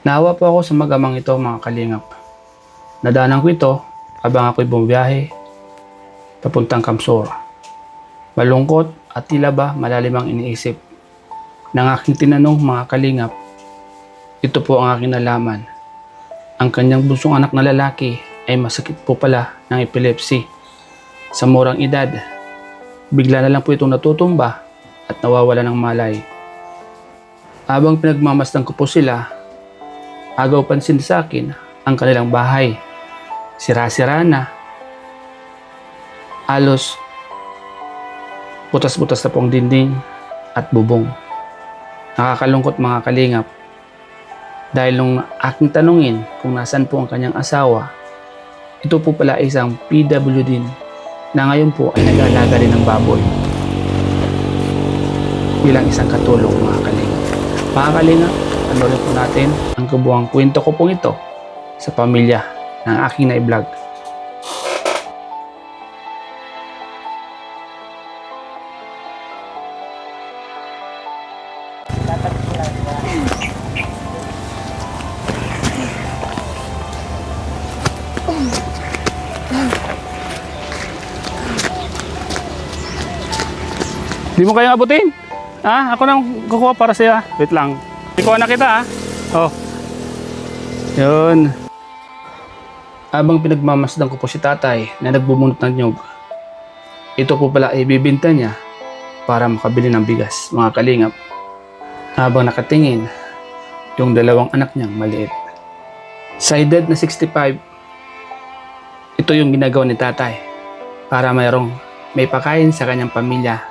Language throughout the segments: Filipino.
Naawa po ako sa magamang ito mga kalingap. Nadaanan ko ito habang ako'y bumiyahe papuntang Kamsor. Malungkot at tila ba malalim ang iniisip. Nang aking tinanong mga kalingap, ito po ang aking nalaman. Ang kanyang bunsong anak na lalaki ay masakit po pala ng epilepsy. Sa murang edad, bigla na lang po itong natutumba at nawawala ng malay. Habang pinagmamasdan ko po sila, agaw pansin sa akin ang kanilang bahay. Sira-sira na. Halos butas-butas na pong dinding at bubong. Nakakalungkot mga kalingap. Dahil nung aking tanungin kung nasan po ang kanyang asawa, ito po pala isang PWD na ngayon po ay nag-aalaga rin ng baboy. Bilang isang katulong mga kalingap. Mga kalingap, panoorin po natin ang kabuuang kwento ko pong ito sa pamilya ng aking na-vlog. Di mo kayang abutin? Ha? Ako nang kukuha para sa'yo. Wait lang. Ikuha na kita ha. Oh. Yun. Habang pinagmamasdan ko po si tatay na nagbubunot ng nyog, ito po pala ay bibinta niya para makabili ng bigas, mga kalingap. Habang nakatingin yung dalawang anak niyang maliit. Sa edad na 65, ito yung ginagawa ni tatay para may pakain sa kanyang pamilya.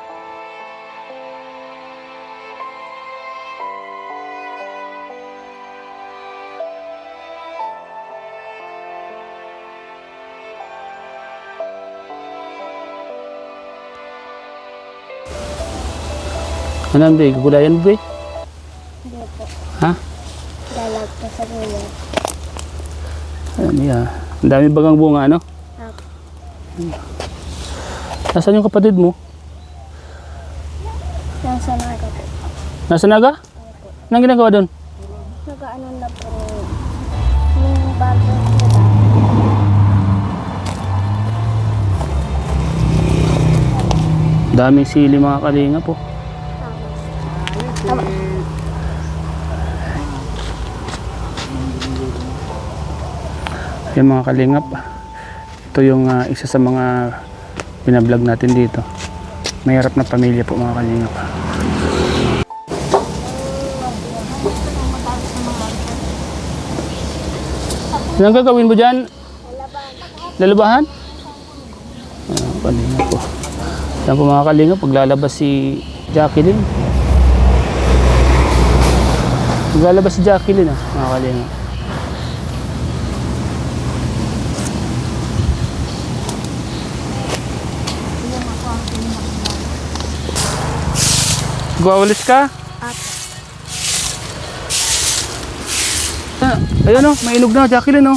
Ano ang big? Gulayan big? Hindi po. Ha? Dalag po sa gulay. Ano yan? Ang dami bagang bunga, ano? Apo. Nasaan yung kapatid mo? Yung sa naga po. Nasa Naga? Apo. Anong ginagawa doon? Nag-ano na po. Yung bago nila. Daming sili mga kalinga po. Tama. Yung mga kalingap, ito yung isa sa mga binablog natin dito. Mahirap na pamilya po mga kalingap. Anong gagawin mo dyan? Lalabahan? Kalingap po. Yan po mga kalingap, paglalabas si Jacqueline. Maglalabas si Jacqueline mga kalingap. Gwawalis ka? Apo. Ayun o, mainog na Jacqueline o.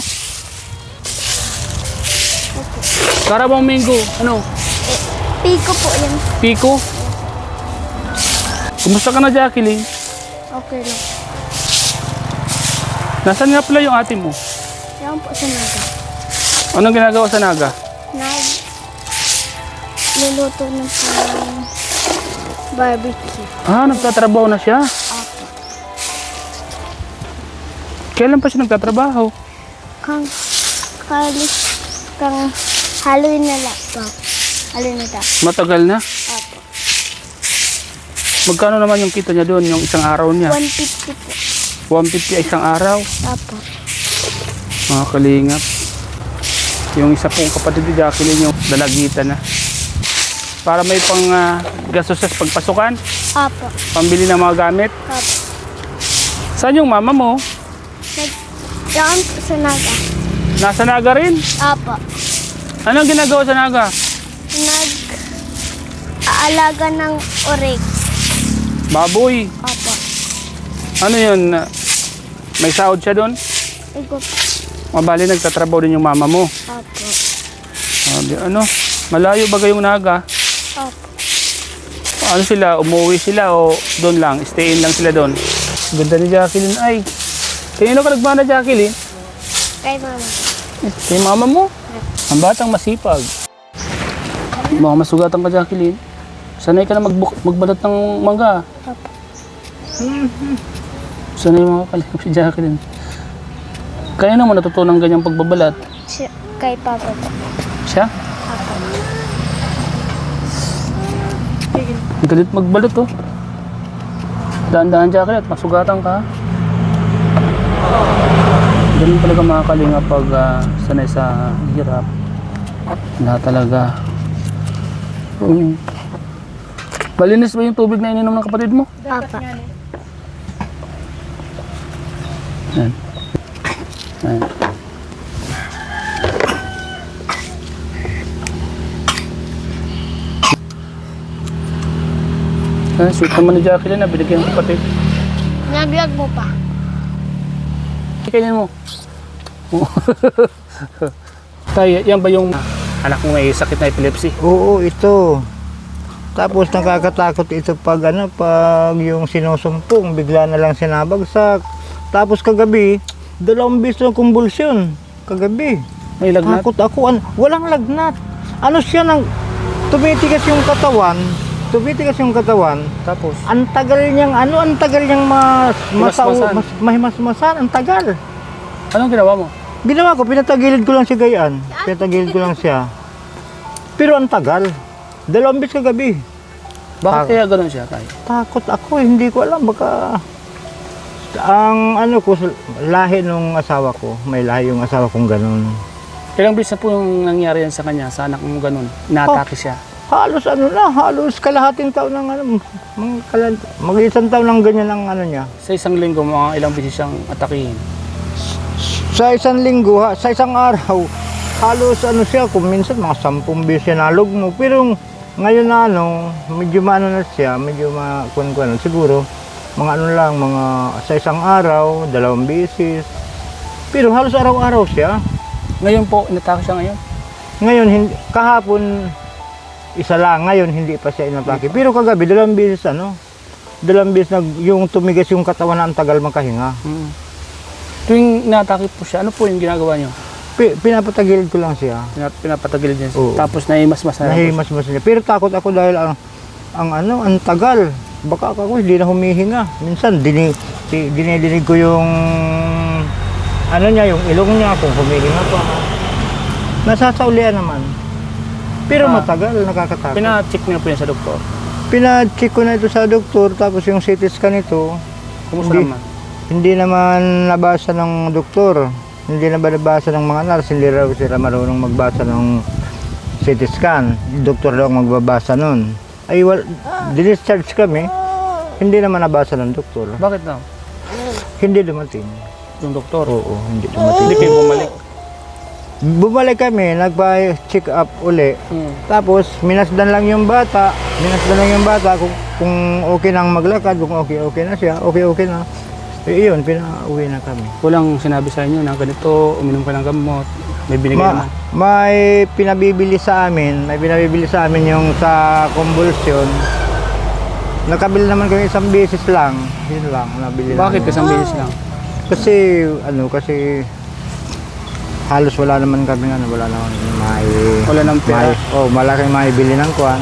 Karabang mango, ano? Pico po yan. Pico? Kumusta ka na Jacqueline? Okay lang. Nasaan nga pala yung ate mo? Yan po sa naga. Anong ginagawa sa Naga? Luluto ng barbecue. Nagtatrabaho na siya. Apo. Kailan pa siya nagtatrabaho? Kang Halloween na laptop. Halloween na laptop. Matagal na. Apo. Magkano naman yung kita niya doon, yung isang araw niya? 150 po. 150 isang araw. Apo. Mga kalingap. Yung isa pong kapatid ni Jacqueline yung dalagitan na. Para may pang gastos sa pagpasukan, Apo. pambili ng mga gamit. Apo. Saan yung mama mo? Yan po sa naga. Nasa Naga rin? Apo. Anong ginagawa sa Naga? Nag-aalaga ng orig. Baboy. Apo. Ano yun? May sahod siya doon? Ego po. Mabali nagtatrabaho din yung mama mo. Apo. Ano? Malayo ba kayong Naga? Apo. Ano sila? Umuwi sila o doon lang? Stay in lang sila doon? Ganda ni Jacqueline ay. Kanino ka nagmana, Jacqueline? Kay mama. Kay mama mo? Ang batang masipag. Mga masugatan ka, Jacqueline. Sanay ka na magbalat ng mangga. Papa. Sanay mga kalingap si Jacqueline. Kaya naman natutunan ganyang pagbabalat. Kay papa po. Siya? Papa. Ang galit magbalat, oh. Dahan-dahan, Jacqueline, at masugatan ka. Ganun talaga mga kalingap pag sanay sa hirap. Na talaga. Malinis ba yung tubig na ininom ng kapatid mo? Papa. Yan. Yan. Sweet naman ni Jacqueline na binigyan ng kapatid. Nag-vlog mo pa. Kainin mo. Tay, yan ba yung anak mo may sakit na epilepsy? Oo, ito. Tapos nakakatakot ito pag yung sinusumpong, bigla na lang sinabagsak. Tapos kagabi, 2 beses ng kumbulsyon. Kagabi. May lagnat? Takot ako. Walang lagnat. Ano siya tumitigas yung katawan. Tapos? Ang tagal niyang mahimasmasan. Ang tagal. Anong ginawa mo? Ginawa ko, pinatagilid ko lang si Gayaan. Pinatagilid ko lang siya. Pero ang tagal. 2 beses kagabi. Bakit kaya ganun siya, Tay? Takot ako, hindi ko alam, baka ang lahi nung asawa ko, may lahi yung asawa kong ganun. Ilang beses na po yung nangyari yan sa kanya, sa anak mo ganun? Inaatake siya? Halos kalahating taon ng mag-isang taon ng ganyan ang niya. Sa isang linggo, mga ilang beses siyang atakihin? Sa isang linggo, sa isang araw, halos siya, kung minsan mga 10 beses nalog mo, pero ngayon na medyo na siya, medyo siguro, mga sa isang araw, 2 beses. Pero halos araw-araw siya. Ngayon po, inatake siya ngayon? Ngayon, kahapon, isa lang. Ngayon, hindi pa siya inatake. Pero kagabi, 2 beses, 2 beses yung tumigas yung katawan na ang tagal makahinga. Tuwing inatake po siya, ano po yung ginagawa niyo? Pinapatagilid ko lang siya. Pinapatagilid niya siya. Oo. Tapos nahimas-mas na. Nahimas-mas niya. Pero takot ako dahil ang tagal. Baka ako hindi na humihinga. Minsan dinidinig ko yung yung ilong niya kung humihinga pa. Nasasaulian naman. Pero matagal, nakakatakot. Pina-check niyo po yan sa doktor? Pina-check ko na ito sa doktor, tapos yung CT scan ito. Kumusta naman? Hindi naman nabasa ng doktor. Hindi na ba nabasa ng mga nurse, hindi raw sila marunong magbasa ng CT scan. Doktor daw ang magbabasa nun. Ay, discharge kami, hindi naman nabasa ng doktor. Bakit daw? Hindi dumating. Yung doktor? Oo, hindi dumating. Hindi kayo bumalik? Bumalik kami, nagpa-check up uli. Tapos, minasdan lang yung bata kung okay nang maglakad, kung okay na siya, okay na. Iyon, pinauwi na kami. Walang sinabi sa inyo na ganito, uminom ka ng gamot, may binigay naman? May pinabibili sa amin yung sa convulsion. Nakabili naman kami 1 beses lang. Yun lang, nabili lang. Bakit isang beses lang? Kasi halos wala naman kami wala nang pera? Malaking maibili ng kwan.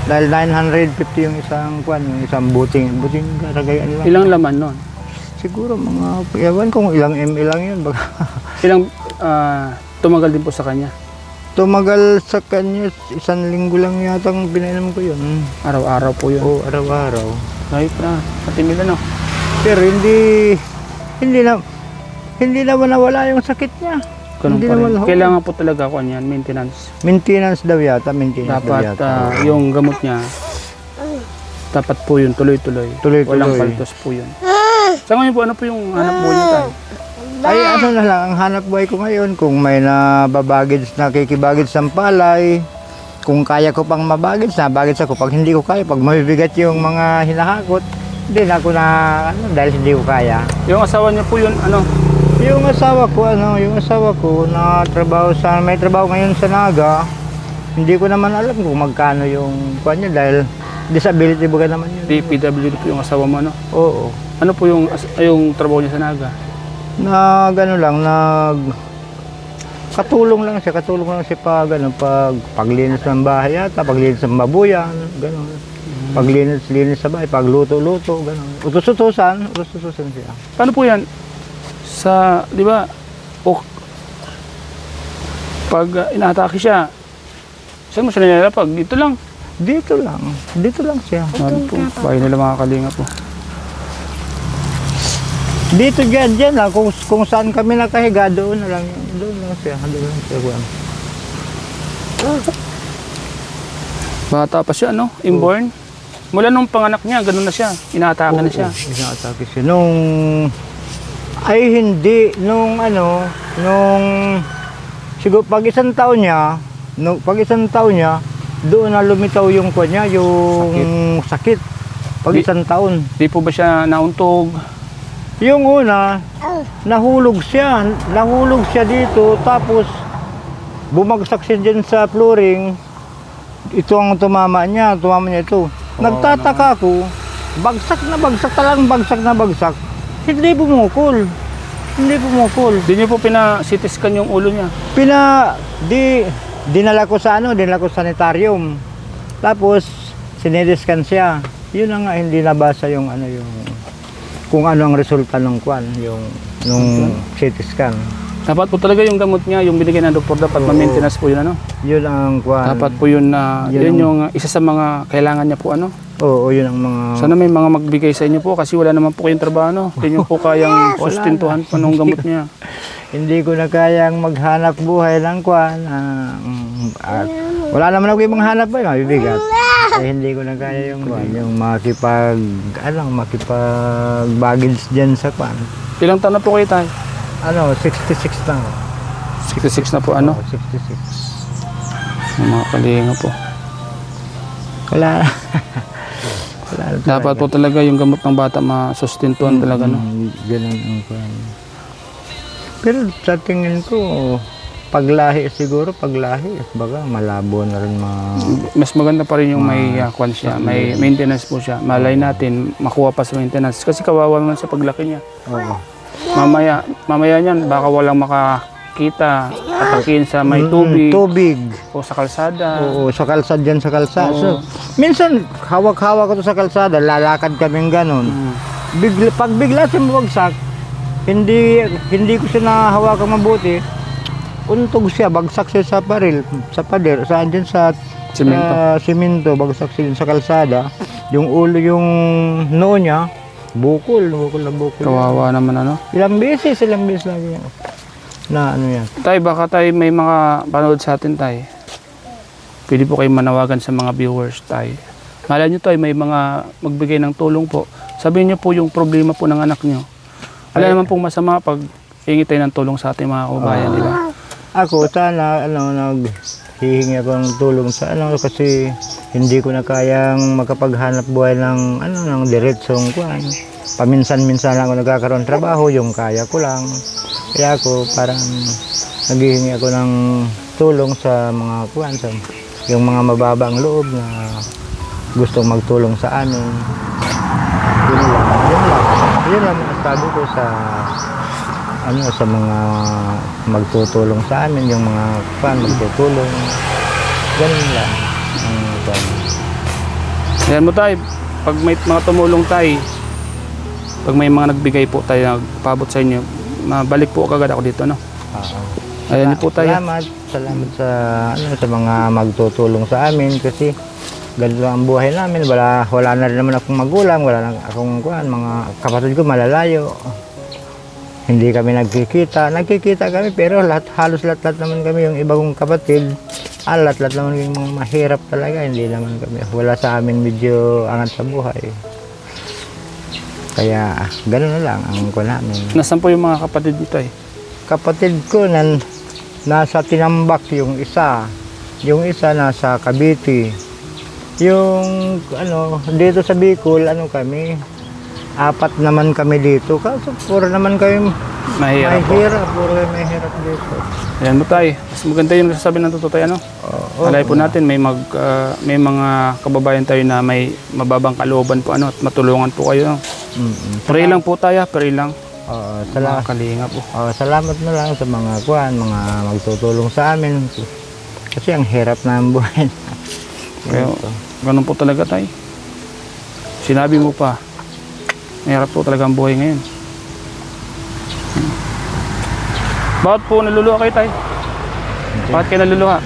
Dahil 950 yung isang kwan, yung isang buting karagayan lang. Ilang laman nun? Siguro ewan kung ilang ml lang yun. Ilang tumagal din po sa kanya? Tumagal sa kanya, 1 linggo lang yata ang pinainom ko yun. Araw-araw po yun? Oo, araw-araw. Kahit na, patimil ano? Pero hindi naman nawala yung sakit niya. Ganun Hindi pa rin. naman, Kailangan po talaga ako niyan, maintenance. Maintenance daw yata. Dapat yung gamot niya, dapat po yun, tuloy-tuloy. Tuloy-tuloy. Walang paltos po yun. Sa ngayon po, ano po yung hanap buhay niyo tayo? Ay, na lang, ang hanap buhay ko ngayon, kung may nakikibagage ng palay, kung kaya ko pang mabagage, nabagage ako. Pag hindi ko kaya, pag mabibigat yung mga hinahakot, hindi na ako dahil hindi ko kaya. Yung asawa niyo po yun, ano? Yung asawa ko may trabaho ngayon sa Naga. Hindi ko naman alam kung magkano yung kanya dahil disability ba naman yun. DPWD po yung asawa mo, ano? Oo. Ano po yung trabaho niya sa Naga? Ano lang, katulong lang siya pag, pag paglinis ng bahay yata, paglinis ng babuyan, gano'n. Paglinis sa bahay, pagluto-luto, gano'n. Utos-utusan siya. Paano po yan? Sa, di ba, pag inaatake siya, saan mo siya nilalapag? Dito lang. Dito lang siya. Ano po, bahay nila mga kalinga po. Dito dyan lang, kung saan kami nakahiga, doon lang siya. Bata pa siya, no? Inborn. Mula nung panganak niya, ganun na siya. Inaatake na siya. Inaatake siya. Siguro pag isang taon niya, doon na lumitaw yung kwan niya, yung sakit. Pag isang taon. Di po ba siya nauntog? Yung una, nahulog siya dito, tapos bumagsak siya dyan sa flooring. Ito ang tumama niya ito. Nagtataka ako, bagsak na bagsak. Hindi bumukol. Di niyo po pina-CT scan yung ulo niya? Dinala ko sa sanitarium. Tapos, sinidiscan siya. Yun na nga, hindi nabasa yung kung ano ang resulta ng nung CT scan. Dapat po talaga yung gamot niya, yung binigay ng doktor, dapat ma-maintenance po yun, ano? Yun ang kwan. Dapat po yun na, yun yung isa sa mga kailangan niya po, ano? Oo, yun ang mga... Sana may mga magbigay sa inyo po kasi wala naman po kayong trabaho, no? Hindi nyo po kayang sustentuhan pa nung gamot niya. Hindi ko na kayang maghanap buhay ng kwan. Wala naman ako yung maghanap buhay, mabibigat. Hindi ko na kaya yung makipag-baggage dyan sa kwan. Ilang taon na po kayo, tay? 66 lang. 66 na po, ano? 66. Yung mga kalinga po. Wala. Dapat po talaga yung gamot ng bata masustentuhan talaga, no? Ganun ang kwan. Pero sa tingin ko, paglahi, baga malabo na rin Mas maganda pa rin yung may kwan siya, may maintenance po siya. Malay natin, makuha pa sa maintenance. Kasi kawawa naman sa paglaki niya. Oo. Mamaya niyan, baka walang makakita, atakin sa may tubig. O sa kalsada. Oo, sa kalsada dyan sa kalsada. So, minsan, hawak-hawak ko to sa kalsada, lalakad kaming ganun. Pag bigla siya mabagsak, hindi ko siya nahawakan mabuti, untog siya, bagsak siya sa pader, saan dyan sa simento, bagsak siya sa kalsada. Yung ulo, yung noo niya, bukol. Kawawa naman, ano? Ilang beses lagi yan. Yan. Tay, baka tayo may mga panood sa atin, tay. Pwede po kayo manawagan sa mga viewers, tay. Malay nyo, tay, may mga magbigay ng tulong po. Sabihin nyo po yung problema po ng anak nyo. Wala naman pong masama pag hingi tayo ng tulong sa ating mga kababayan, di ba? Ako, sana, hihingi ako ng tulong sa kasi hindi ko na kayang makapaghanap buhay ng diretsong kuan. Paminsan-minsan lang ako nagkakaroon ng trabaho, yung kaya ko lang. Kaya ako parang naghihingi ako ng tulong sa mga kuan, yung mga mababang loob na gustong magtulong sa amin. Yun lang ang sabi ko sa sa mga magtutulong sa amin, yung mga magtutulong. Ganun lang. Ayan mo, tay, pag may mga tumulong, tay, pag may mga nagbigay po tayo, nagpabot sa inyo, mabalik po agad ako dito, no? Ayan po, tay. Salamat sa mga magtutulong sa amin kasi ganito lang ang buhay namin. Wala na rin naman akong magulang, wala na akong mga kapatid ko malalayo. Hindi kami nagkikita kami pero halos lahat naman kami, yung iba kong kapatid, lahat naman yung mga mahirap talaga, hindi naman kami, wala sa amin medyo angat sa buhay. Kaya gano'n na lang ang ko namin. Nasaan po yung mga kapatid dito, eh? Kapatid ko nasa Tinambak yung isa nasa Cavite. Yung dito sa Bicol, kami, 4 naman kami dito. Kaso puro naman kami mahirap puro kami mahirap dito. Ayan mo, tay. Mas maganda yung nasasabi ng totoo, tay, ano? Alay po natin, may mga kababayan tayo na may mababang kalooban po, at matulungan po kayo. Pray lang po tayo, pray lang. Mga kalingap po. Salamat na lang sa mga mga magtutulong sa amin. Kasi ang hirap na ang buhay. Kaya, ganun po talaga tay. Sinabi mo pa, mahirap po talaga ang buhay ngayon. Bakit po naluluha kayo tay? Bakit kayo naluluha?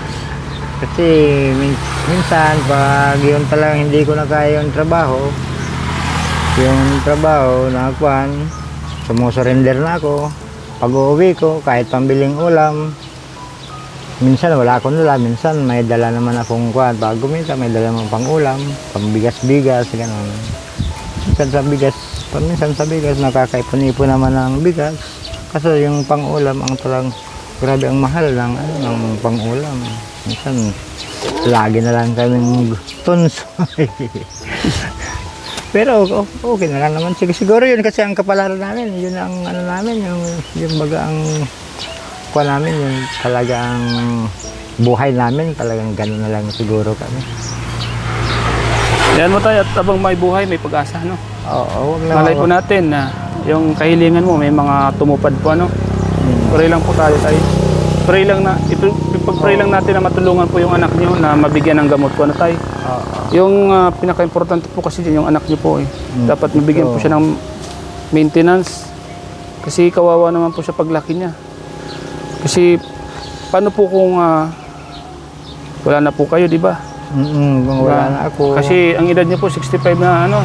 Kasi minsan pag yun talagang hindi ko na kaya yung trabaho na sumusurrender na ako. Pag uuwi ko, kahit pambiling ulam, minsan wala akong dala, minsan may dala naman akong pag gumita, may dala naman pang ulam, pang bigas-bigas, gano'n. Minsan sa bigas, nakakaipon-ipon naman ng bigas. Kasi yung pang ulam, ang talang grabe ang mahal ng pang ulam. Minsan, lagi na lang kaming tons. Pero okay na lang naman. Siguro yun kasi ang kapalaran namin. Yun ang namin, yung baga ang namin, yung talagang buhay namin, talagang gano'n na lang siguro kami. Yan mo tayo, at abang may buhay, may pag-asa, no? Oo. Malay po natin na yung kahilingan mo, may mga tumupad po, ano? Pray lang po tayo. Pray lang na, ipag-pray lang natin na matulungan po yung anak niyo na mabigyan ng gamot po, ano tayo? Yung pinaka-importante po kasi yung anak niyo po, eh. Dapat mabigyan po siya ng maintenance. Kasi kawawa naman po siya paglaki niya. Kasi paano po kung wala na po kayo, di ba? Kung wala na ako. Kasi ang edad niya po 65 na ano.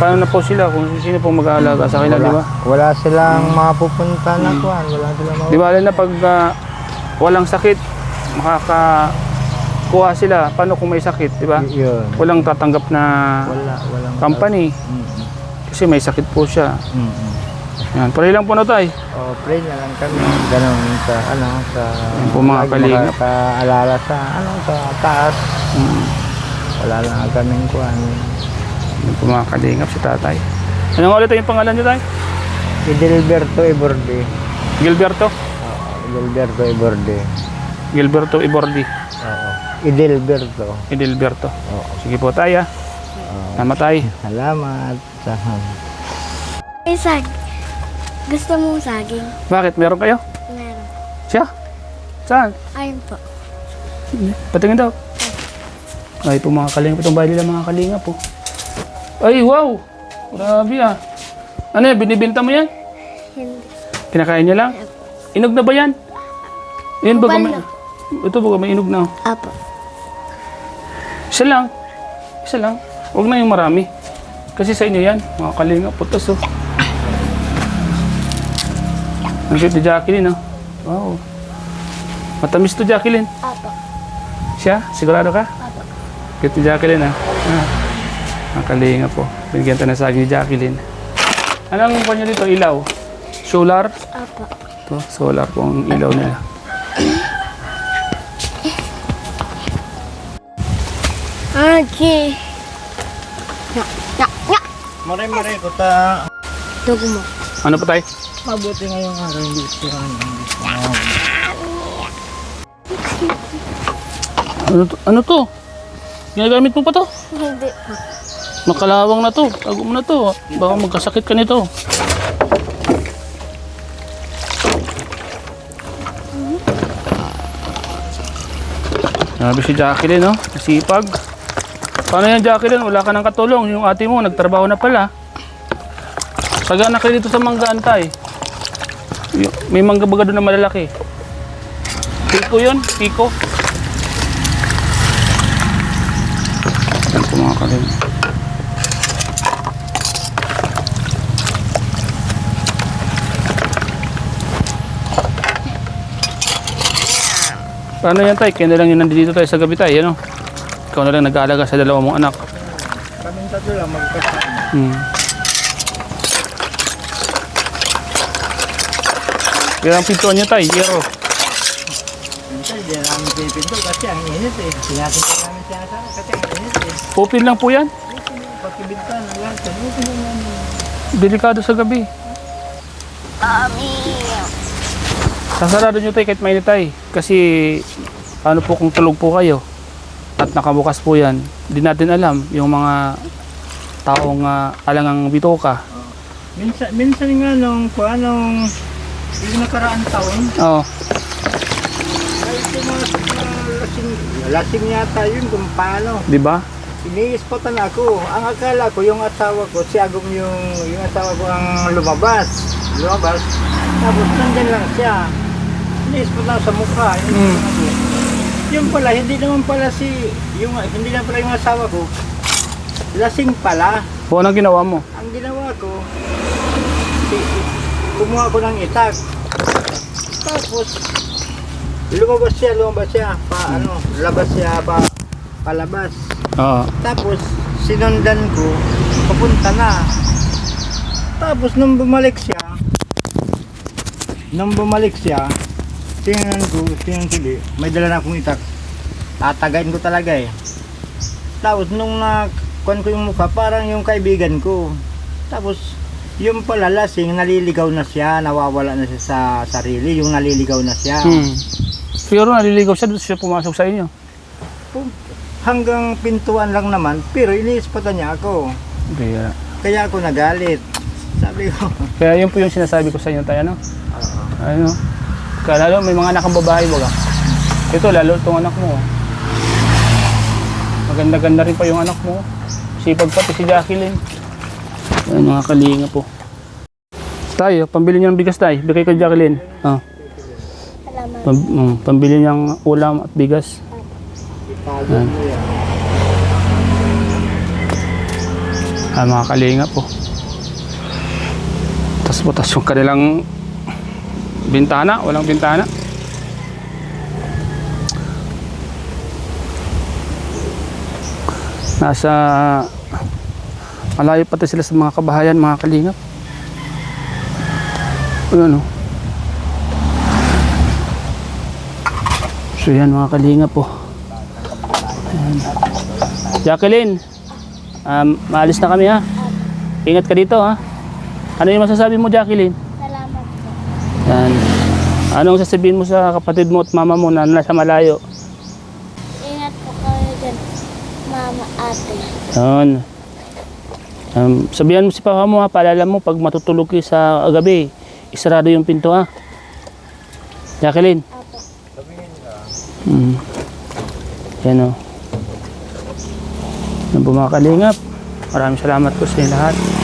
Paano na po sila kung sino po mag-aalaga sa kanila, di ba? Wala silang mapupunta na kuhan. Wala silang Di ba na pag walang sakit, makakakuha sila. Paano kung may sakit, di ba? Yun. Walang tatanggap na Walang company. Kasi may sakit po siya. Yan, pray lang po na tayo. Pray na lang kami. Ganun sa po mga kalingap. Makakaalala sa taas. Wala lang kaming kuhan. Yan po mga kalingap si tatay. Ano nga ulit yung pangalan niyo tayo? Idilberto Iborde. Gilberto? Idilberto Iborde. Gilberto Ibordi. Idilberto. Idilberto. Sige po tayo. Namatay. Salamat. Isag. Gusto mong saging? Bakit? Meron kayo? Meron. Siya? Saan? Ayun po. Patingin daw. Ay po mga kalingap. Itong bahay nila mga kalingap po. Ay wow! Grabe ah. Ano yan? Binibinta mo yan? Hindi. Kinakain niya lang? Inog na ba yan? Yan ba? Balo. Ito ba may inog na? Apo. Isa lang. Isa lang. Huwag na yung marami. Kasi sa inyo yan. Mga kalingap. Putos oh. Ang cute ni Jacqueline oh. Wow. Matamis to Jacqueline. Apo. Siya? Sigurado ka? Apo. Cute ni Jacqueline ah. Ang kalinga po. Binigyan tayo na sa akin ni Jacqueline. Anong kanya dito? Ilaw? Solar? Apo. Ito, solar po ang ilaw nila. Okay. Maray ko ta. Dugo mo. Ano pa tayo? Mabuti ngayong araw hindi istirahan ang Ano to? Ginagamit mo pa to? Hindi po. Makalawang na to. Tago mo na to. Baka magkasakit ka nito. Sabi si Jacqueline, no? Masipag. Paano yan, Jacqueline? Wala ka ng katulong. Yung ate mo, nagtrabaho na pala. Sagana kayo dito sa manggaan tay. May mangga baga doon na malalaki. Piko yun? Piko? Yan po mga kalim. Paano yan tay? Kaya na lang yun nandito tayo sa gabi tayo, ano? Ikaw na lang nag-aalaga sa dalawa mong anak. Kaming tatlo lang magkasama. Kaya ang pintuan niya tayo, yero. Minsan hindi namin pinipinto kasi ang init eh. Sinasinta namin siya kasi ang init eh. Open lang po yan. Pagkibinta na lang. Open lang namin. Delikado sa gabi. Sasarado nyo tayo kahit mainit tayo. Kasi ano po kung tulog po kayo at nakabukas po yan, hindi natin alam yung mga taong alangang bitoka. Minsan nga nung yung nakaraang taon, Oo. ay pumasok na lasing yata yun kung paano. Di ba? Iniispatan ako. Ang akala ko, yung asawa ko, si Agong yung asawa ko ang lumabas. Tapos nandyan lang siya. Iniispatan sa mukha. Yung pala, hindi naman pala yung asawa ko. Lasing pala. O, anong ginawa mo? Ang ginawa ko, kumuha ko ng itak. Tapos, lumabas siya. Palabas. Oo. Tapos, sinundan ko, papunta na. Tapos, nung bumalik siya, tingnan ko, may dala na akong itak. Tatagain ko talaga eh. Tapos, nung nakuhan ko yung mukha, parang yung kaibigan ko. Tapos, yung pala lasing, naliligaw na siya, nawawala na siya sa sarili, yung naliligaw na siya. Siguro naliligaw siya, doon siya pumasok sa inyo. Hanggang pintuan lang naman, pero iniispatan niya ako. Kaya ako nagalit. Sabi ko, Kaya yun po yung sinasabi ko sa inyo tayo, ano? Ano? Kaya lalo may mga anak ang babae, baga. Ito, lalo itong anak mo. Maganda-ganda rin pa yung anak mo. Sipag pati si Jacqueline. Ayan mga kalinga po. Tayo, pambili niyo ng bigas tayo. Bigay kay Jacqueline. Ah. Salamat. Pambili niyang ulam at bigas. Ayan. Mga kalinga po. Tas po, tas yung kanilang bintana, walang bintana. Nasa malayo pati sila sa mga kabahayan, mga kalingap. Ayan o. So yan mga kalingap po. Ayan. Jacqueline, maalis na kami ha. Ingat ka dito ha. Ano yung masasabi mo, Jacqueline? Salamat po. Yan. Anong sasabihin mo sa kapatid mo at mama mo na nasa malayo? Ingat po kayo dyan, mama, ate. Yan. Sabihan mo si papa mo ha, paalala mo pag matutulog kayo sa gabi, isarado yung pinto ha. Jacqueline. Apo. Yan o. Yan po mga kalingap. Maraming salamat po sa inyo lahat.